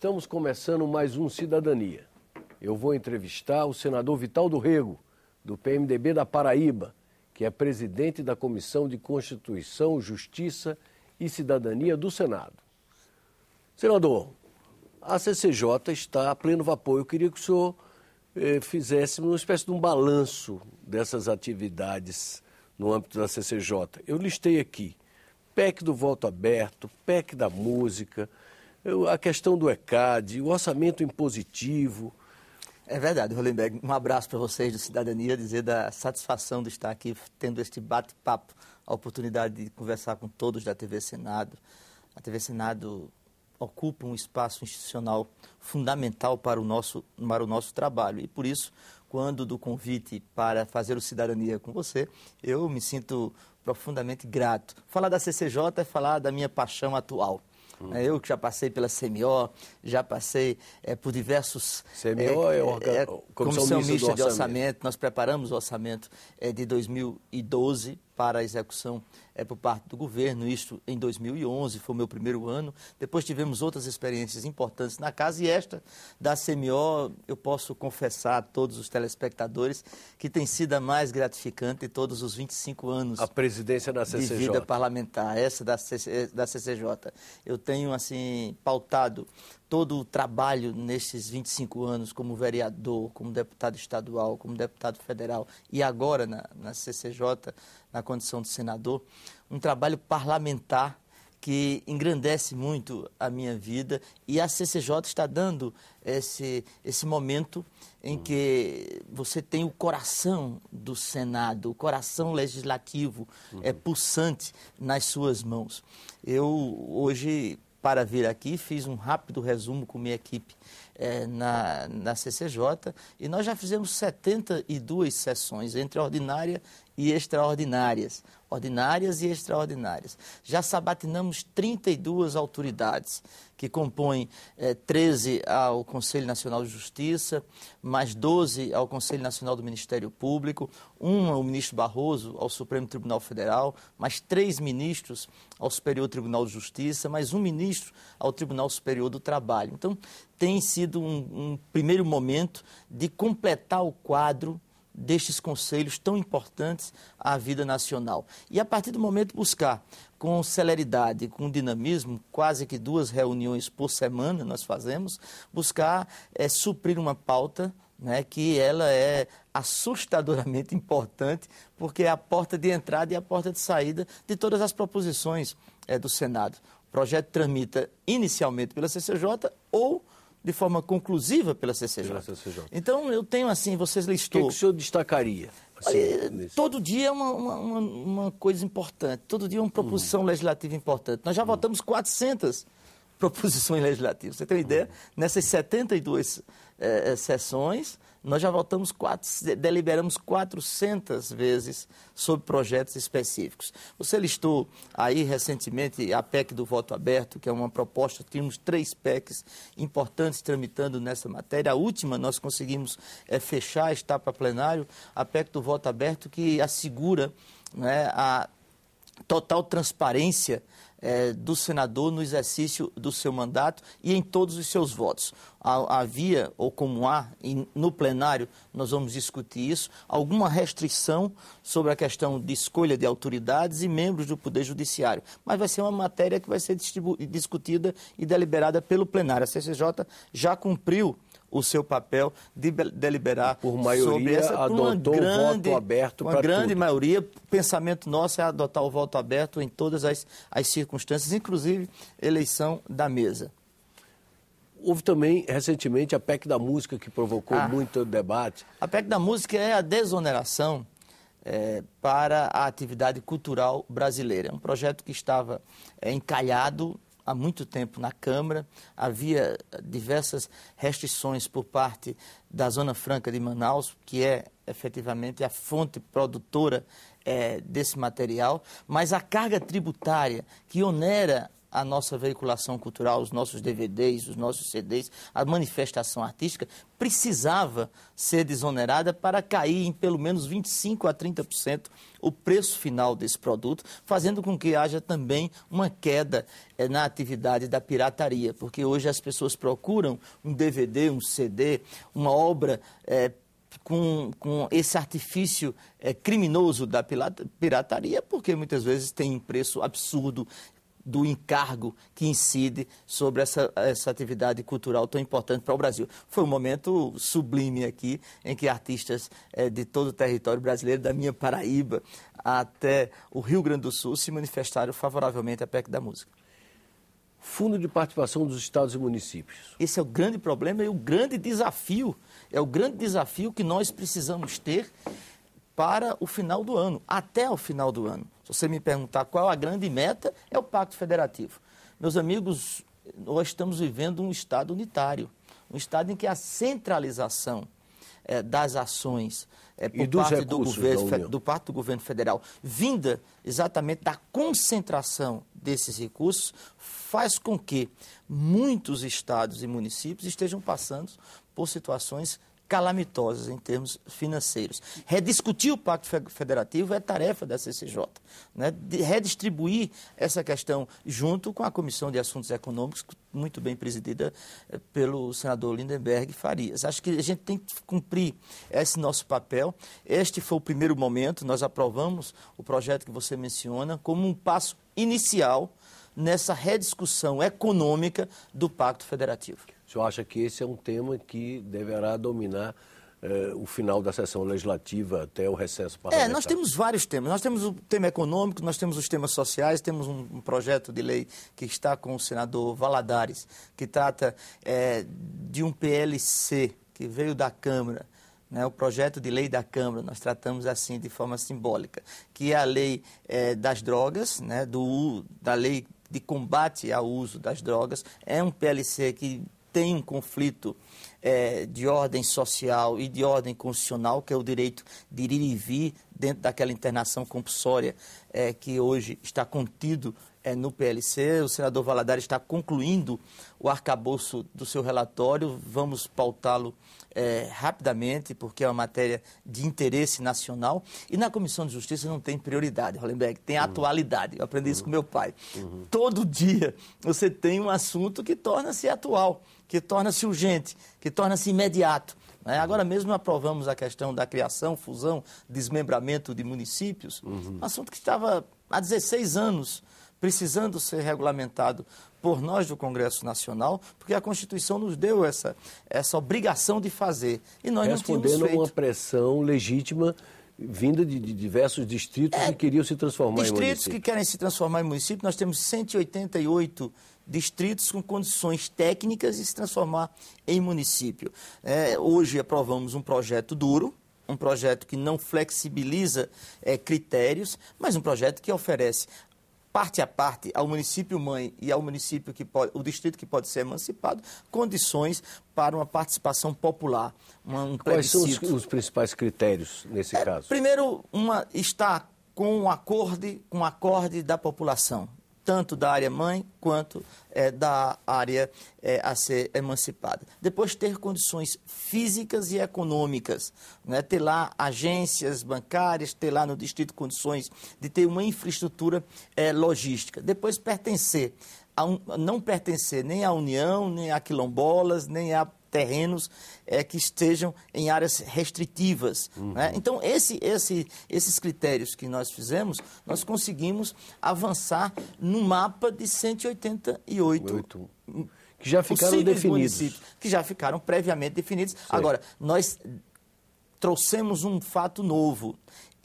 Estamos começando mais um Cidadania. Eu vou entrevistar o senador Vital do Rego, do PMDB da Paraíba, que é presidente da Comissão de Constituição, Justiça e Cidadania do Senado. Senador, a CCJ está a pleno vapor. Eu queria que o senhor fizesse uma espécie de um balanço dessas atividades no âmbito da CCJ. Eu listei aqui PEC do voto aberto, PEC da música, a questão do ECAD, o orçamento impositivo. É verdade, Hollenberg. Um abraço para vocês do Cidadania, dizer da satisfação de estar aqui tendo este bate-papo, a oportunidade de conversar com todos da TV Senado. A TV Senado ocupa um espaço institucional fundamental para o nosso trabalho e, por isso, quando do convite para fazer o Cidadania com você, eu me sinto profundamente grato. Falar da CCJ é falar da minha paixão atual. Eu que já passei pela CMO, já passei por diversos... CMO é Comissão Mista de Orçamento. Nós preparamos o orçamento de 2012 para a execução por parte do governo, isto em 2011, foi o meu primeiro ano. Depois tivemos outras experiências importantes na casa e esta da CMO, eu posso confessar a todos os telespectadores que tem sido a mais gratificante de todos os 25 anos a presidência da CCJ. De vida parlamentar, essa da CCJ. Eu tenho, assim, pautado todo o trabalho nesses 25 anos como vereador, como deputado estadual, como deputado federal e agora na CCJ, na condição de senador, um trabalho parlamentar que engrandece muito a minha vida e a CCJ está dando esse momento em que você tem o coração do Senado, o coração legislativo pulsante nas suas mãos. Eu hoje, para vir aqui, fiz um rápido resumo com minha equipe na CCJ e nós já fizemos 72 sessões, entre ordinária e extraordinárias, ordinárias e extraordinárias. Já sabatinamos 32 autoridades, que compõem 13 ao Conselho Nacional de Justiça, mais 12 ao Conselho Nacional do Ministério Público, um ao ministro Barroso, ao Supremo Tribunal Federal, mais 3 ministros ao Superior Tribunal de Justiça, mais um ministro ao Tribunal Superior do Trabalho. Então, tem sido um primeiro momento de completar o quadro destes conselhos tão importantes à vida nacional. E, a partir do momento, buscar com celeridade, com dinamismo, quase que 2 reuniões por semana nós fazemos, buscar suprir uma pauta, né, que ela é assustadoramente importante, porque é a porta de entrada e a porta de saída de todas as proposições do Senado. O projeto tramita inicialmente pela CCJ ou de forma conclusiva pela CCJ. Então, eu tenho assim, vocês listou... O que o senhor destacaria? Assim, todo dia é uma coisa importante, todo dia é uma proposição legislativa importante. Nós já votamos 400 proposições legislativas. Você tem uma ideia? Nessas 72 sessões, nós já deliberamos 400 vezes sobre projetos específicos. Você listou aí recentemente a PEC do voto aberto, que é uma proposta, tínhamos 3 PECs importantes tramitando nessa matéria. A última nós conseguimos fechar, está para plenário, a PEC do voto aberto, que assegura, né, a total transparência do senador no exercício do seu mandato e em todos os seus votos. Havia, ou como há, no plenário, nós vamos discutir isso, alguma restrição sobre a questão de escolha de autoridades e membros do Poder Judiciário. Mas vai ser uma matéria que vai ser discutida e deliberada pelo plenário. A CCJ já cumpriu o seu papel de deliberar por maioria, sobre essa, adotou o voto aberto para uma grande tudo. maioria. O pensamento nosso é adotar o voto aberto em todas as circunstâncias, inclusive eleição da mesa. Houve também, recentemente, a PEC da música, que provocou muito debate. A PEC da música é a desoneração para a atividade cultural brasileira. É um projeto que estava encalhado há muito tempo na Câmara, havia diversas restrições por parte da Zona Franca de Manaus, que é efetivamente a fonte produtora desse material, mas a carga tributária que onera a nossa veiculação cultural, os nossos DVDs, os nossos CDs, a manifestação artística, precisava ser desonerada para cair em pelo menos 25% a 30% o preço final desse produto, fazendo com que haja também uma queda na atividade da pirataria, porque hoje as pessoas procuram um DVD, um CD, uma obra com esse artifício criminoso da pirataria, porque muitas vezes tem um preço absurdo do encargo que incide sobre essa atividade cultural tão importante para o Brasil. Foi um momento sublime aqui, em que artistas de todo o território brasileiro, da minha Paraíba até o Rio Grande do Sul, se manifestaram favoravelmente à PEC da música. Fundo de participação dos estados e municípios. Esse é o grande problema e o grande desafio. É o grande desafio que nós precisamos ter para o final do ano, até o final do ano. Se você me perguntar qual a grande meta, é o Pacto Federativo. Meus amigos, nós estamos vivendo um Estado unitário, um Estado em que a centralização das ações por parte do governo federal, vinda exatamente da concentração desses recursos, faz com que muitos estados e municípios estejam passando por situações calamitosas em termos financeiros. Rediscutir o Pacto Federativo é tarefa da CCJ, né? Redistribuir essa questão junto com a Comissão de Assuntos Econômicos, muito bem presidida pelo senador Lindenberg Farias. Acho que a gente tem que cumprir esse nosso papel. Este foi o primeiro momento, nós aprovamos o projeto que você menciona como um passo inicial nessa rediscussão econômica do Pacto Federativo. O senhor acha que esse é um tema que deverá dominar o final da sessão legislativa até o recesso parlamentar? Nós temos vários temas. Nós temos o tema econômico, nós temos os temas sociais, temos um projeto de lei que está com o senador Valadares, que trata de um PLC que veio da Câmara, né, o projeto de lei da Câmara, nós tratamos assim de forma simbólica, que é a lei das drogas, né, da lei de combate ao uso das drogas. É um PLC que tem um conflito de ordem social e de ordem constitucional, que é o direito de ir e vir dentro daquela internação compulsória que hoje está contido no PLC. O senador Valadares está concluindo o arcabouço do seu relatório, vamos pautá-lo rapidamente, porque é uma matéria de interesse nacional. E na Comissão de Justiça não tem prioridade, Hollenberg, tem atualidade. Eu aprendi isso com meu pai. Todo dia você tem um assunto que torna-se atual, que torna-se urgente, que torna-se imediato. Agora mesmo aprovamos a questão da criação, fusão, desmembramento de municípios, um assunto que estava há 16 anos precisando ser regulamentado por nós do Congresso Nacional, porque a Constituição nos deu essa obrigação de fazer, e nós não tínhamos feito. Respondendo a uma pressão legítima vinda de diversos distritos que queriam se transformar em município. Distritos que querem se transformar em município, nós temos 188 distritos com condições técnicas de se transformar em município. Hoje aprovamos um projeto duro, um projeto que não flexibiliza critérios, mas um projeto que oferece parte a parte ao município mãe e ao município o distrito que pode ser emancipado, condições para uma participação popular, um plebiscito. Quais são os principais critérios nesse caso? Primeiro, está com um acorde da população, tanto da área mãe quanto da área a ser emancipada. Depois, ter condições físicas e econômicas, né? Ter lá agências bancárias, ter lá no distrito condições de ter uma infraestrutura logística. Depois, não pertencer nem à União, nem a quilombolas, nem a terrenos que estejam em áreas restritivas. Né? Então, esses critérios que nós fizemos, nós conseguimos avançar no mapa de 188 que já ficaram definidos. Que já ficaram previamente definidos. Certo. Agora, nós trouxemos um fato novo,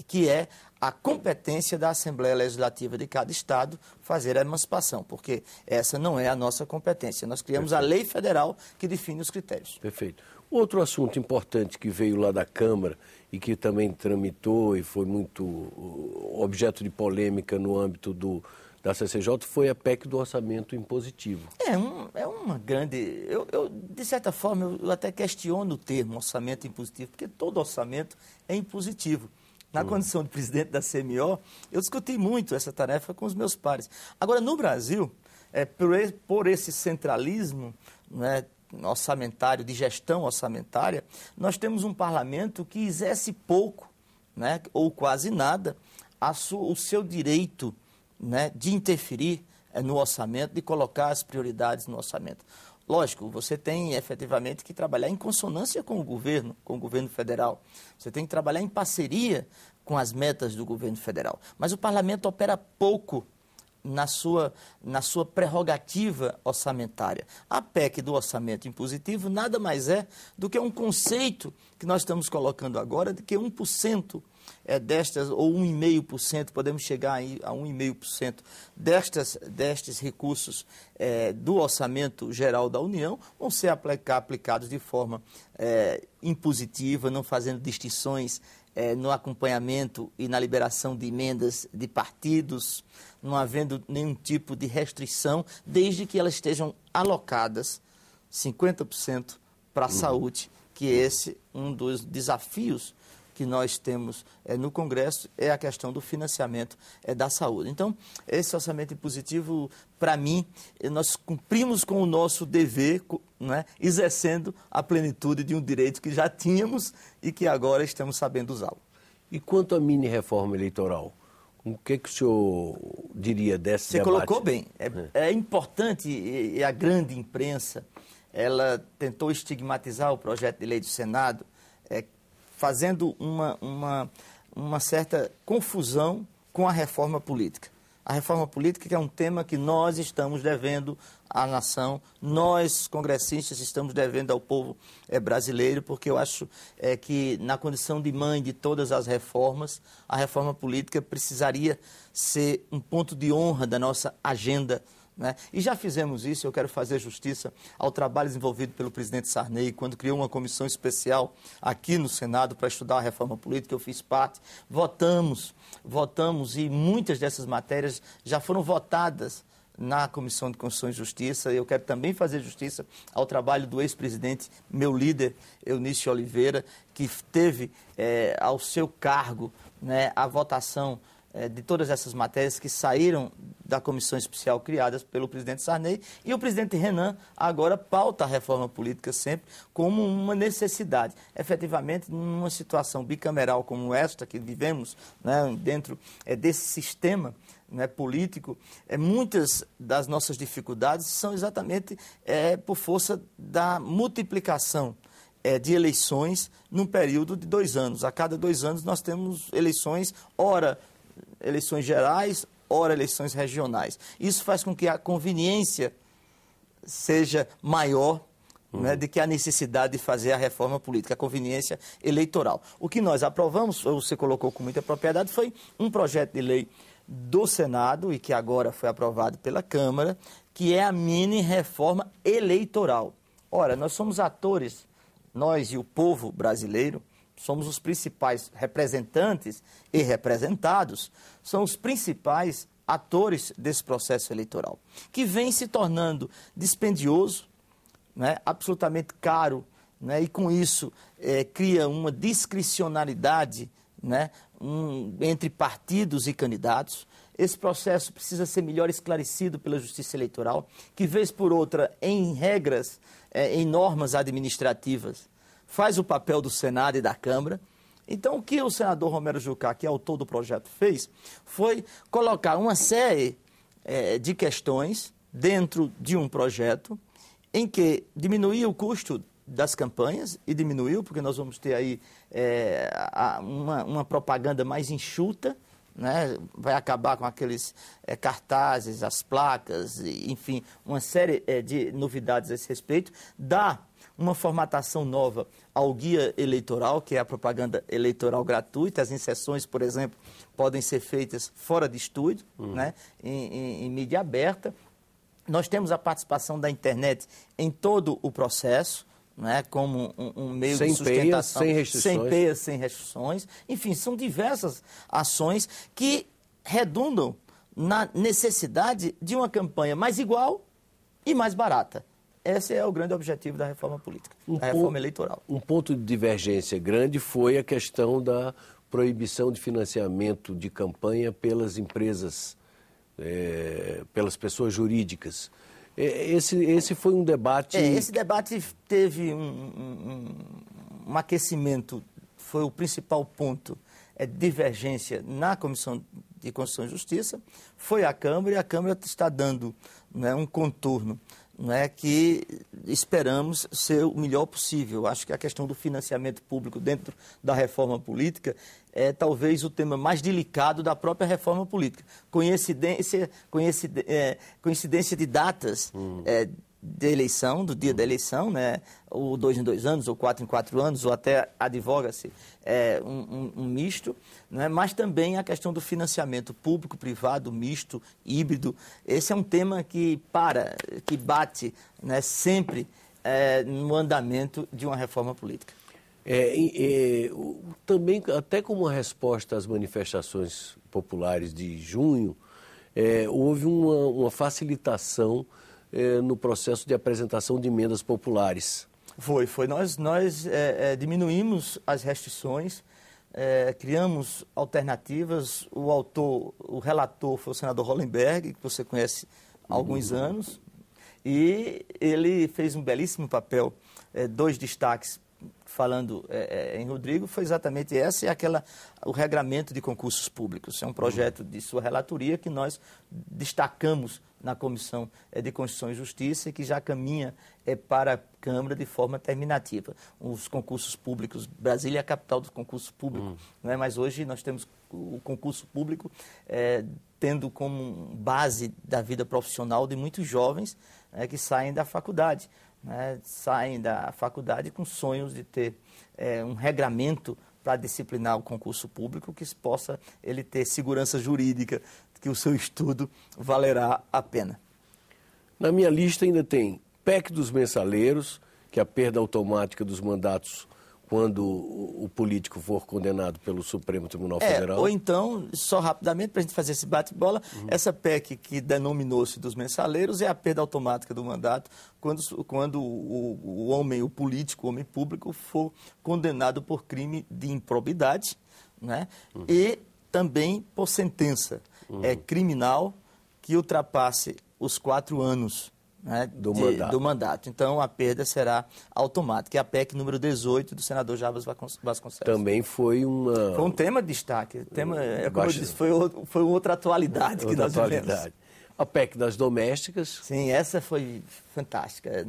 que é a competência da Assembleia Legislativa de cada Estado fazer a emancipação, porque essa não é a nossa competência. Nós criamos a lei federal que define os critérios. Perfeito. Outro assunto importante que veio lá da Câmara e que também tramitou e foi muito objeto de polêmica no âmbito da CCJ foi a PEC do orçamento impositivo. É uma grande... de certa forma, eu até questiono o termo orçamento impositivo, porque todo orçamento é impositivo. Na condição de presidente da CMO, eu discuti muito essa tarefa com os meus pares. Agora, no Brasil, por esse centralismo, né, orçamentário, de gestão orçamentária, nós temos um parlamento que exerce pouco, né, ou quase nada, o seu direito, né, de interferir no orçamento, de colocar as prioridades no orçamento. Lógico, você tem efetivamente que trabalhar em consonância com o governo federal. Você tem que trabalhar em parceria com as metas do governo federal. Mas o parlamento opera pouco na sua prerrogativa orçamentária. A PEC do orçamento impositivo nada mais é do que um conceito que nós estamos colocando agora de que 1% destas, ou 1,5%, podemos chegar aí a 1,5% destes recursos do orçamento geral da União vão ser aplicados de forma impositiva, não fazendo distinções no acompanhamento e na liberação de emendas de partidos, não havendo nenhum tipo de restrição, desde que elas estejam alocadas 50% para a saúde, que esse um dos desafios que nós temos no Congresso é a questão do financiamento da saúde. Então, esse orçamento impositivo, para mim, nós cumprimos com o nosso dever, né, exercendo a plenitude de um direito que já tínhamos e que agora estamos sabendo usá-lo. E quanto à mini-reforma eleitoral? O que o senhor diria desse debate? Você colocou bem. É importante, e a grande imprensa, ela tentou estigmatizar o projeto de lei do Senado, fazendo uma certa confusão com a reforma política. A reforma política é um tema que nós estamos devendo à nação, nós, congressistas, estamos devendo ao povo brasileiro, porque eu acho que, na condição de mãe de todas as reformas, a reforma política precisaria ser um ponto de honra da nossa agenda, né? E já fizemos isso. Eu quero fazer justiça ao trabalho desenvolvido pelo presidente Sarney, quando criou uma comissão especial aqui no Senado para estudar a reforma política. Eu fiz parte, votamos e muitas dessas matérias já foram votadas na Comissão de Constituição e Justiça. Eu quero também fazer justiça ao trabalho do ex-presidente, meu líder, Eunício Oliveira, que teve ao seu cargo, né, a votação de todas essas matérias que saíram da comissão especial criada pelo presidente Sarney, e o presidente Renan agora pauta a reforma política sempre como uma necessidade. Efetivamente, numa situação bicameral como esta que vivemos, né, dentro desse sistema, né, político, muitas das nossas dificuldades são exatamente por força da multiplicação de eleições num período de 2 anos. A cada 2 anos nós temos eleições, ora eleições gerais, ora eleições regionais. Isso faz com que a conveniência seja maior, né, do que a necessidade de fazer a reforma política, a conveniência eleitoral. O que nós aprovamos, você colocou com muita propriedade, foi um projeto de lei do Senado e que agora foi aprovado pela Câmara, que é a mini-reforma eleitoral. Ora, nós somos atores, nós e o povo brasileiro, somos os principais representantes e representados, são os principais atores desse processo eleitoral, que vem se tornando dispendioso, né, absolutamente caro, né, e com isso cria uma discricionalidade, né, entre partidos e candidatos. Esse processo precisa ser melhor esclarecido pela Justiça Eleitoral, que vez por outra, em regras, em normas administrativas, faz o papel do Senado e da Câmara. Então, o que o senador Romero Jucá, que é autor do projeto, fez foi colocar uma série de questões dentro de um projeto em que diminuía o custo das campanhas, e diminuiu, porque nós vamos ter aí uma propaganda mais enxuta, né? Vai acabar com aqueles cartazes, as placas, enfim, uma série de novidades a esse respeito, dá uma formatação nova ao guia eleitoral, que é a propaganda eleitoral gratuita. As inserções, por exemplo, podem ser feitas fora de estúdio, né, em mídia aberta. Nós temos a participação da internet em todo o processo, né, como um meio de sustentação. Sem peias, sem restrições. Enfim, são diversas ações que redundam na necessidade de uma campanha mais igual e mais barata. Esse é o grande objetivo da reforma política, da reforma eleitoral. Um ponto de divergência grande foi a questão da proibição de financiamento de campanha pelas empresas pelas pessoas jurídicas. Esse foi um debate... Esse debate teve um aquecimento, foi o principal ponto, divergência na Comissão de Constituição e Justiça, foi à Câmara, e a Câmara está dando, né, um contorno, né, que esperamos ser o melhor possível. Acho que a questão do financiamento público dentro da reforma política é talvez o tema mais delicado da própria reforma política. Coincidência de datas de eleição, do dia da eleição, né, ou 2 em 2 anos, ou 4 em 4 anos, ou até advoga-se um misto, né, mas também a questão do financiamento público-privado, misto, híbrido. Esse é um tema que bate, né, sempre no andamento de uma reforma política. Também, até como uma resposta às manifestações populares de junho, houve uma facilitação no processo de apresentação de emendas populares. Foi. Nós diminuímos as restrições, criamos alternativas. O relator foi o senador Hollenberg, que você conhece há alguns anos, e ele fez um belíssimo papel. 2 destaques falando em Rodrigo, foi exatamente o regramento de concursos públicos. É um projeto de sua relatoria que nós destacamos na Comissão de Constituição e Justiça e que já caminha para a Câmara de forma terminativa. Os concursos públicos, Brasília é a capital do concurso público, não é? Mas hoje nós temos o concurso público tendo como base da vida profissional de muitos jovens que saem da faculdade. Saem da faculdade com sonhos de ter um regramento para disciplinar o concurso público, que possa ele ter segurança jurídica, que o seu estudo valerá a pena. Na minha lista ainda tem PEC dos mensaleiros, que é a perda automática dos mandatos quando o político for condenado pelo Supremo Tribunal Federal. Ou então, só rapidamente, para a gente fazer esse bate-bola, essa PEC que denominou-se dos mensaleiros é a perda automática do mandato quando o homem, o político, o homem público, for condenado por crime de improbidade, né? E também por sentença criminal que ultrapasse os 4 anos, né, do mandato. Então, a perda será automática. É a PEC número 18 do senador Jarbas Vasconcelos. Também foi Foi um tema de destaque. Como eu disse, foi outra atualidade que nós vivemos. A PEC das domésticas. Sim, essa foi fantástica.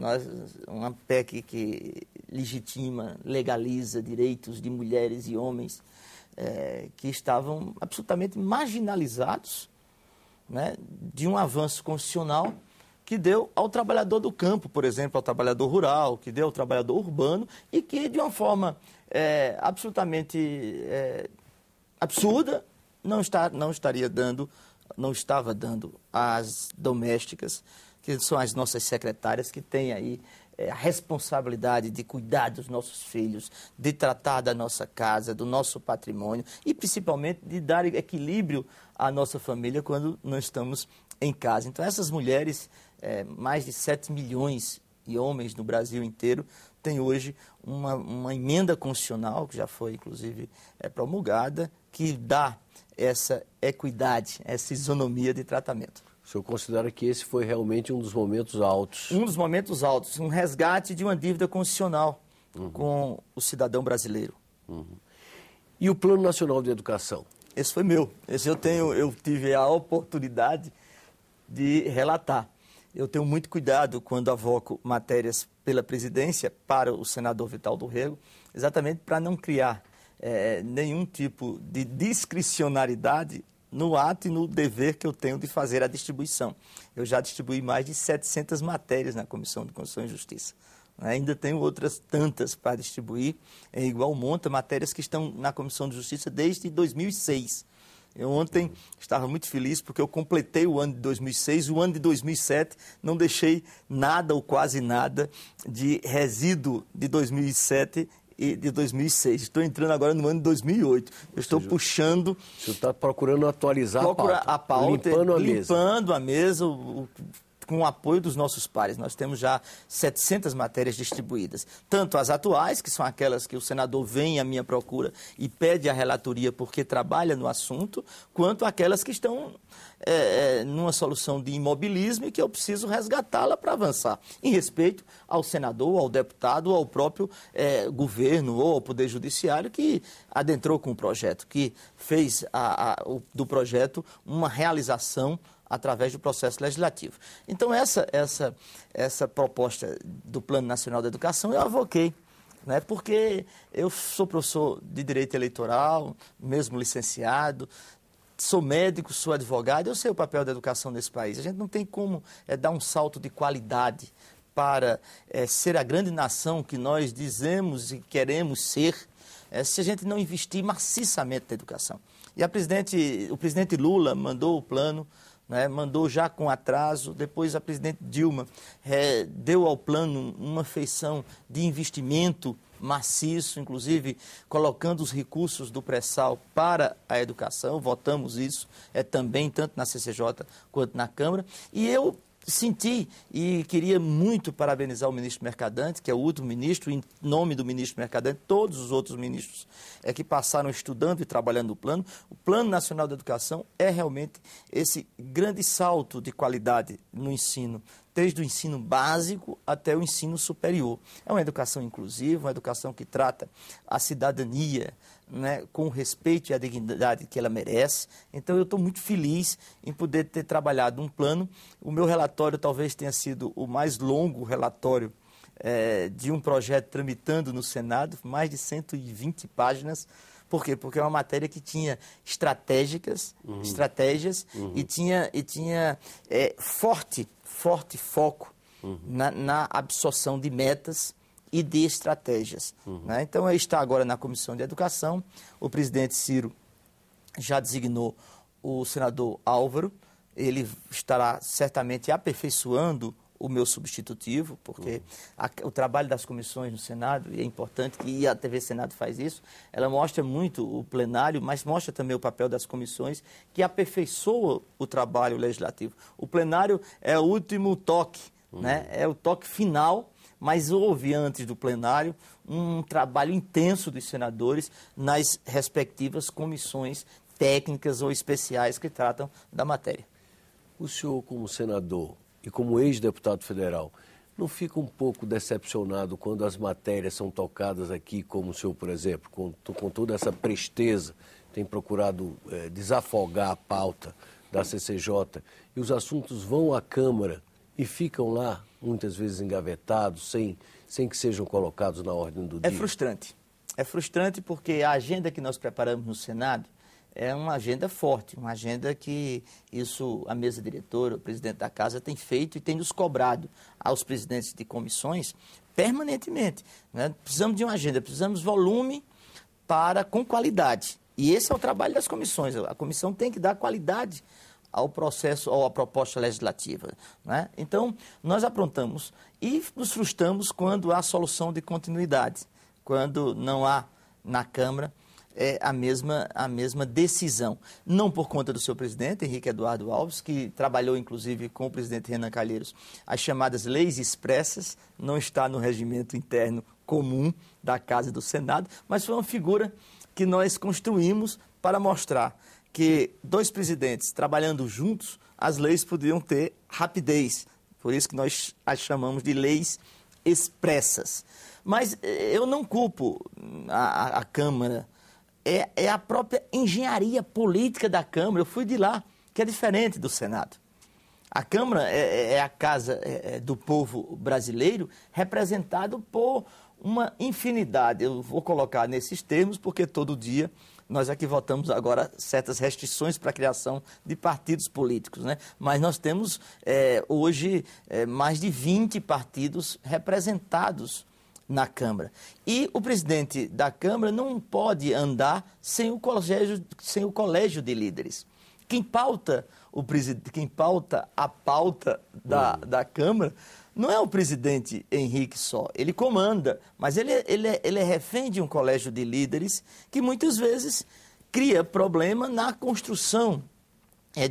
Uma PEC que legitima, legaliza direitos de mulheres e homens que estavam absolutamente marginalizados, né, de um avanço constitucional que deu ao trabalhador do campo, por exemplo, ao trabalhador rural, que deu ao trabalhador urbano e que, de uma forma absolutamente absurda, não estava dando às domésticas, que são as nossas secretárias, que têm aí a responsabilidade de cuidar dos nossos filhos, de tratar da nossa casa, do nosso patrimônio e, principalmente, de dar equilíbrio à nossa família quando não estamos em casa. Então, essas mulheres, mais de 7 milhões de homens no Brasil inteiro, têm hoje uma emenda constitucional, que já foi, inclusive, promulgada, que dá essa equidade, essa isonomia de tratamento. O senhor considera que esse foi realmente um dos momentos altos? Um dos momentos altos, um resgate de uma dívida constitucional com o cidadão brasileiro. E o Plano Nacional de Educação? Esse foi meu. Eu tive a oportunidade de relatar. Eu tenho muito cuidado quando avoco matérias pela presidência para o senador Vital do Rego, exatamente para não criar nenhum tipo de discricionariedade no ato e no dever que eu tenho de fazer a distribuição. Eu já distribuí mais de 700 matérias na Comissão de Constituição e Justiça. Ainda tenho outras tantas para distribuir, em igual monta, matérias que estão na Comissão de Justiça desde 2006. Eu ontem estava muito feliz porque eu completei o ano de 2006, o ano de 2007 não deixei nada ou quase nada de resíduo de 2007 e de 2006. Estou entrando agora no ano de 2008. Eu estou puxando... O senhor está procurando atualizar a pauta, limpando a mesa, com o apoio dos nossos pares. Nós temos já 700 matérias distribuídas. Tanto as atuais, que são aquelas que o senador vem à minha procura e pede a relatoria porque trabalha no assunto, quanto aquelas que estão numa solução de imobilismo e que eu preciso resgatá-la para avançar. Em respeito ao senador, ao deputado, ao próprio governo ou ao Poder Judiciário que adentrou com o projeto, que fez do projeto uma realização através do processo legislativo. Então, essa proposta do Plano Nacional da Educação eu avoquei, né, porque eu sou professor de Direito Eleitoral, mesmo licenciado, sou médico, sou advogado, eu sei o papel da educação nesse país. A gente não tem como dar um salto de qualidade para ser a grande nação que nós dizemos e queremos ser, se a gente não investir maciçamente na educação. E o presidente Lula mandou o plano, né, mandou já com atraso, depois a presidente Dilma deu ao plano uma feição de investimento maciço, inclusive colocando os recursos do pré-sal para a educação, votamos isso também, tanto na CCJ quanto na Câmara, e eu senti e queria muito parabenizar o ministro Mercadante, que é o último ministro, em nome do ministro Mercadante, todos os outros ministros que passaram estudando e trabalhando no plano. O Plano Nacional da Educação é realmente esse grande salto de qualidade no ensino, desde o ensino básico até o ensino superior. É uma educação inclusiva, uma educação que trata a cidadania, né, com o respeito e a dignidade que ela merece. Então, eu estou muito feliz em poder ter trabalhado um plano. O meu relatório talvez tenha sido o mais longo relatório de um projeto tramitando no Senado, mais de 120 páginas. Por quê? Porque é uma matéria que tinha estratégias e tinha forte foco na absorção de metas e de estratégias. Né? Então, está agora na Comissão de Educação. O presidente Ciro já designou o senador Álvaro. Ele estará certamente aperfeiçoando o meu substitutivo, porque o trabalho das comissões no Senado, e é importante que a TV Senado faz isso, ela mostra muito o plenário, mas mostra também o papel das comissões, que aperfeiçoa o trabalho legislativo. O plenário é o último toque, né? É o toque final, mas houve antes do plenário um trabalho intenso dos senadores nas respectivas comissões técnicas ou especiais que tratam da matéria. O senhor, como senador e como ex-deputado federal, não fica um pouco decepcionado quando as matérias são tocadas aqui, como o senhor, por exemplo, com toda essa presteza, tem procurado desafogar a pauta da CCJ, e os assuntos vão à Câmara e ficam lá, muitas vezes engavetados, sem que sejam colocados na ordem do dia? É frustrante. É frustrante porque a agenda que nós preparamos no Senado é uma agenda forte, uma agenda que a mesa diretora, o presidente da casa tem feito e tem nos cobrado aos presidentes de comissões permanentemente. Né? Precisamos de uma agenda, precisamos de volume com qualidade. E esse é o trabalho das comissões. A comissão tem que dar qualidade ao processo ou à proposta legislativa. Né? Então, nós aprontamos e nos frustramos quando há solução de continuidade, quando não há na Câmara a mesma decisão. Não por conta do seu presidente, Henrique Eduardo Alves, que trabalhou inclusive com o presidente Renan Calheiros as chamadas leis expressas, não está no regimento interno comum da Casa e do Senado, mas foi uma figura que nós construímos para mostrar que dois presidentes trabalhando juntos, as leis podiam ter rapidez. Por isso que nós as chamamos de leis expressas. Mas eu não culpo a Câmara, é a própria engenharia política da Câmara. Eu fui de lá, que é diferente do Senado. A Câmara é a casa do povo brasileiro, representado por uma infinidade. Eu vou colocar nesses termos, porque todo dia nós aqui votamos agora certas restrições para a criação de partidos políticos, né? Mas nós temos hoje mais de 20 partidos representados na Câmara. E o presidente da Câmara não pode andar sem o colégio de líderes. Quem pauta a pauta da Câmara não é o presidente Henrique só. Ele comanda, mas ele é refém de um colégio de líderes que muitas vezes cria problema na construção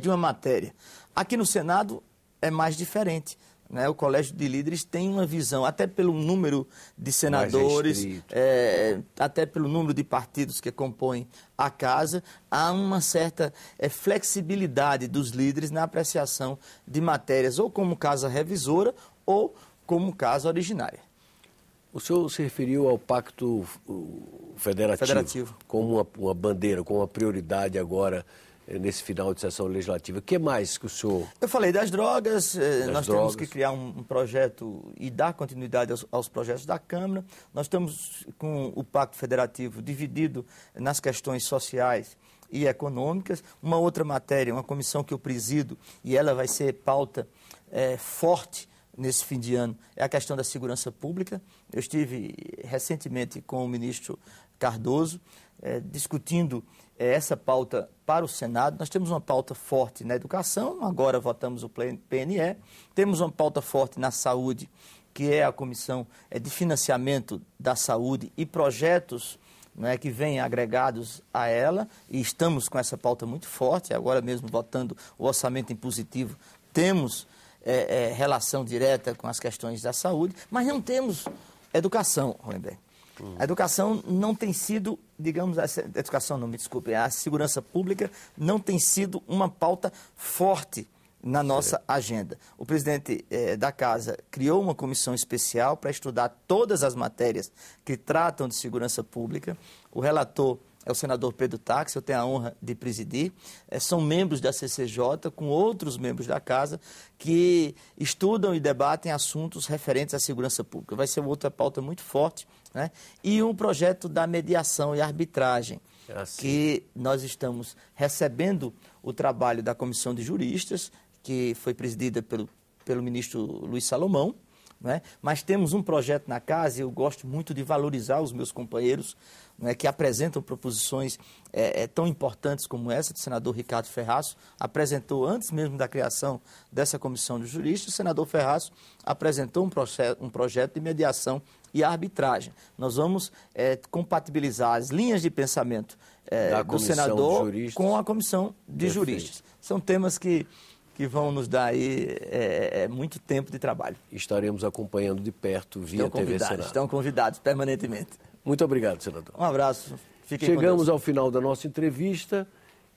de uma matéria. Aqui no Senado, é mais diferente. Né? O Colégio de Líderes tem uma visão, até pelo número de senadores, até pelo número de partidos que compõem a casa, há uma certa flexibilidade dos líderes na apreciação de matérias, ou como casa revisora, ou como casa originária. O senhor se referiu ao Pacto Federativo. Como uma bandeira, como uma prioridade agora nesse final de sessão legislativa. O que mais que o senhor... Eu falei das drogas, temos que criar um projeto e dar continuidade aos projetos da Câmara. Nós estamos com o Pacto Federativo dividido nas questões sociais e econômicas. Uma outra matéria, uma comissão que eu presido, e ela vai ser pauta forte nesse fim de ano, é a questão da segurança pública. Eu estive recentemente com o ministro Cardoso, discutindo essa pauta para o Senado. Nós temos uma pauta forte na educação, agora votamos o PNE, temos uma pauta forte na saúde, que é a Comissão de Financiamento da Saúde e projetos que vêm agregados a ela, e estamos com essa pauta muito forte, agora mesmo votando o orçamento impositivo, temos relação direta com as questões da saúde, mas não temos educação, Hollenberg. A educação não tem sido, digamos, a segurança pública não tem sido uma pauta forte na nossa agenda. O presidente da Casa criou uma comissão especial para estudar todas as matérias que tratam de segurança pública. O relator é o senador Pedro Táxi, eu tenho a honra de presidir. São membros da CCJ, com outros membros da Casa, que estudam e debatem assuntos referentes à segurança pública. Vai ser outra pauta muito forte, né? E um projeto da mediação e arbitragem, que nós estamos recebendo o trabalho da Comissão de Juristas, que foi presidida pelo ministro Luiz Salomão, né? Mas temos um projeto na Casa, e eu gosto muito de valorizar os meus companheiros, né, que apresentam proposições tão importantes como essa do senador Ricardo Ferraço. Apresentou, antes mesmo da criação dessa comissão de juristas, o senador Ferraço apresentou um projeto de mediação e arbitragem. Nós vamos compatibilizar as linhas de pensamento do senador com a comissão de juristas. São temas que vão nos dar aí muito tempo de trabalho. Estaremos acompanhando de perto via TV Senado. Estão convidados permanentemente. Muito obrigado, senador. Um abraço. Fiquem com Deus. Chegamos ao final da nossa entrevista.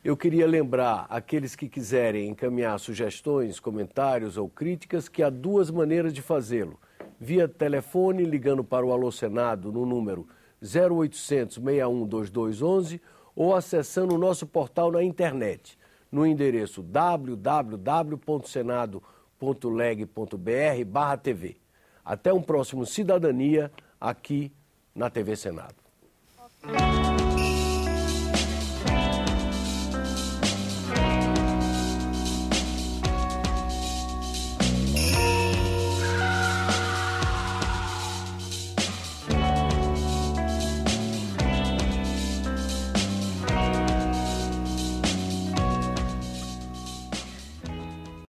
Eu queria lembrar aqueles que quiserem encaminhar sugestões, comentários ou críticas que há duas maneiras de fazê-lo. Via telefone, ligando para o Alô Senado no número 0800 61 2211 ou acessando o nosso portal na internet, no endereço www.senado.leg.br/TV. Até um próximo Cidadania aqui na TV Senado.